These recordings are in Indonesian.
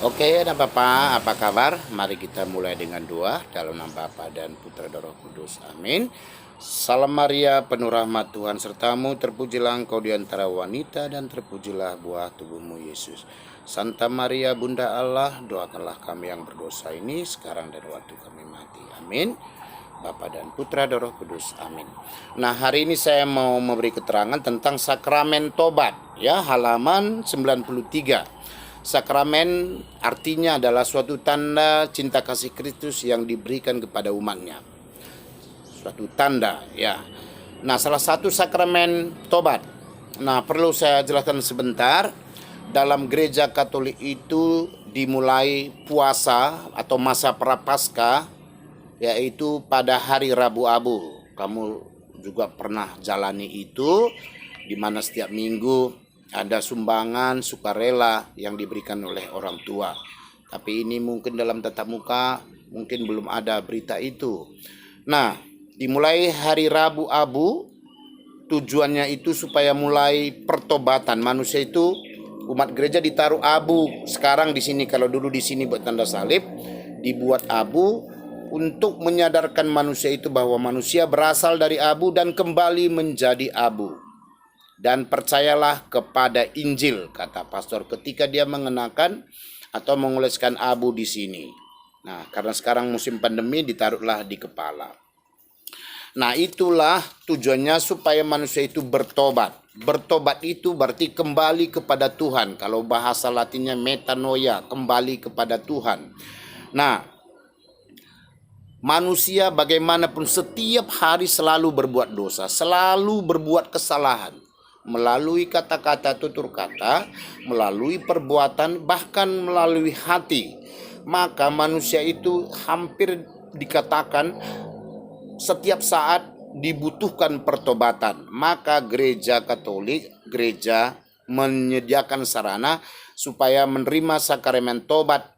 Oke, anak Bapa, apa kabar? Mari kita mulai dengan doa dalam nama Bapa dan Putra dan Roh Kudus. Amin. Salam Maria, penuh rahmat Tuhan sertamu, terpujilah engkau di antara wanita dan terpujilah buah tubuhmu Yesus. Santa Maria, Bunda Allah, doakanlah kami yang berdosa ini sekarang dan waktu kami mati. Amin. Bapa dan Putra dan Roh Kudus. Amin. Nah, hari ini saya mau memberi keterangan tentang sakramen tobat, ya, halaman 93. Sakramen artinya adalah suatu tanda cinta kasih Kristus yang diberikan kepada umatnya. Suatu tanda, ya. Nah, salah satu sakramen tobat. Nah, perlu saya jelaskan sebentar. Dalam gereja Katolik itu dimulai puasa atau masa Prapaskah, yaitu pada hari Rabu Abu. Kamu juga pernah jalani itu, di mana setiap minggu ada sumbangan sukarela yang diberikan oleh orang tua. Tapi ini mungkin dalam tatap muka mungkin belum ada berita itu. Nah, dimulai hari Rabu Abu, tujuannya itu supaya mulai pertobatan manusia itu. Umat gereja ditaruh abu. Sekarang di sini, kalau dulu di sini buat tanda salib, dibuat abu untuk menyadarkan manusia itu bahwa manusia berasal dari abu dan kembali menjadi abu. Dan percayalah kepada Injil, kata pastor ketika dia mengenakan atau mengoleskan abu di sini. Nah, karena sekarang musim pandemi, ditaruhlah di kepala. Nah, itulah tujuannya supaya manusia itu bertobat. Bertobat itu berarti kembali kepada Tuhan. Kalau bahasa Latinnya metanoia, kembali kepada Tuhan. Nah, manusia bagaimanapun setiap hari selalu berbuat dosa, selalu berbuat kesalahan. Melalui kata-kata, tutur kata, melalui perbuatan, bahkan melalui hati. Maka manusia itu hampir dikatakan setiap saat dibutuhkan pertobatan. Maka gereja Katolik, gereja menyediakan sarana supaya menerima sakramen tobat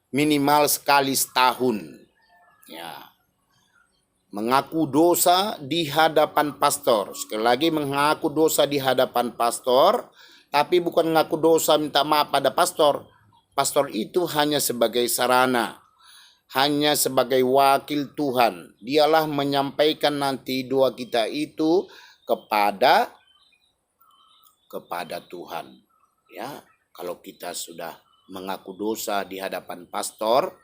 minimal sekali setahun. Ya. Mengaku dosa di hadapan pastor. Sekali lagi, mengaku dosa di hadapan pastor, tapi bukan mengaku dosa minta maaf pada pastor. Pastor itu hanya sebagai sarana, hanya sebagai wakil Tuhan. Dialah menyampaikan nanti doa kita itu kepada Tuhan. Ya, kalau kita sudah mengaku dosa di hadapan pastor,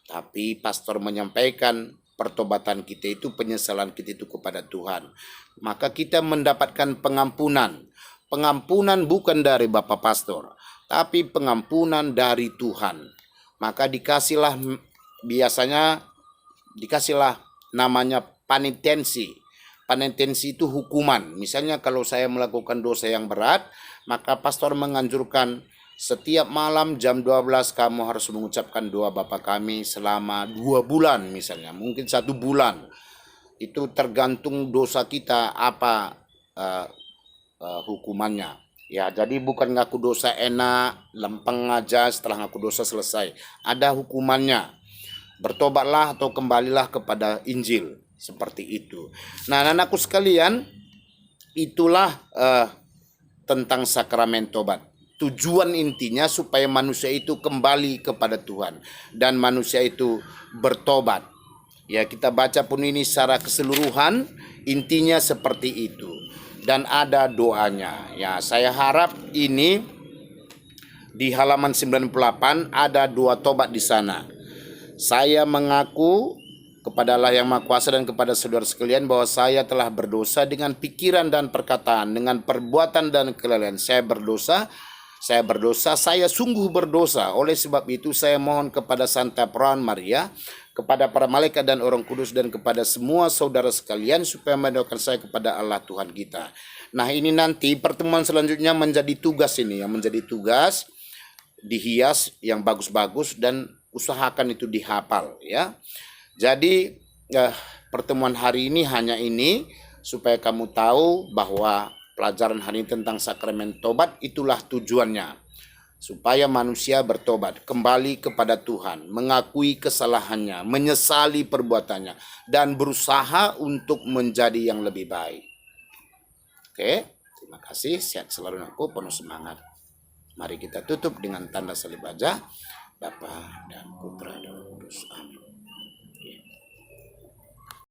tapi pastor menyampaikan pertobatan kita itu, penyesalan kita itu kepada Tuhan, maka kita mendapatkan pengampunan. Pengampunan bukan dari Bapak Pastor, tapi pengampunan dari Tuhan. Maka biasanya dikasihlah namanya penitensi. Penitensi itu hukuman. Misalnya kalau saya melakukan dosa yang berat, maka pastor menganjurkan setiap malam jam 12 kamu harus mengucapkan doa Bapa kami selama 2 bulan misalnya. Mungkin 1 bulan. Itu tergantung dosa kita apa hukumannya. Ya, jadi bukan ngaku dosa enak, lempeng aja setelah ngaku dosa selesai. Ada hukumannya. Bertobatlah atau kembalilah kepada Injil, seperti itu. Nah, anak-anakku sekalian, itulah tentang sakramen tobat. Tujuan intinya supaya manusia itu kembali kepada Tuhan dan manusia itu bertobat. Ya, kita baca pun ini secara keseluruhan, intinya seperti itu. Dan ada doanya. Ya, saya harap ini di halaman 98 ada doa tobat di sana. Saya mengaku kepada Allah yang Maha Kuasa dan kepada saudara sekalian bahwa saya telah berdosa dengan pikiran dan perkataan, dengan perbuatan dan kelalaian. Saya berdosa, saya sungguh berdosa. Oleh sebab itu saya mohon kepada Santa Perawan Maria, kepada para malaikat dan orang kudus, dan kepada semua saudara sekalian supaya mendoakan saya kepada Allah Tuhan kita. Nah, ini nanti pertemuan selanjutnya menjadi tugas ini, yang menjadi tugas dihias yang bagus-bagus dan usahakan itu dihafal, ya. Jadi pertemuan hari ini hanya ini supaya kamu tahu bahwa pelajaran hari ini tentang sakramen tobat itulah tujuannya. Supaya manusia bertobat, kembali kepada Tuhan, mengakui kesalahannya, menyesali perbuatannya, dan berusaha untuk menjadi yang lebih baik. Oke, terima kasih. Sehat selalu, aku penuh semangat. Mari kita tutup dengan tanda salib aja. Bapa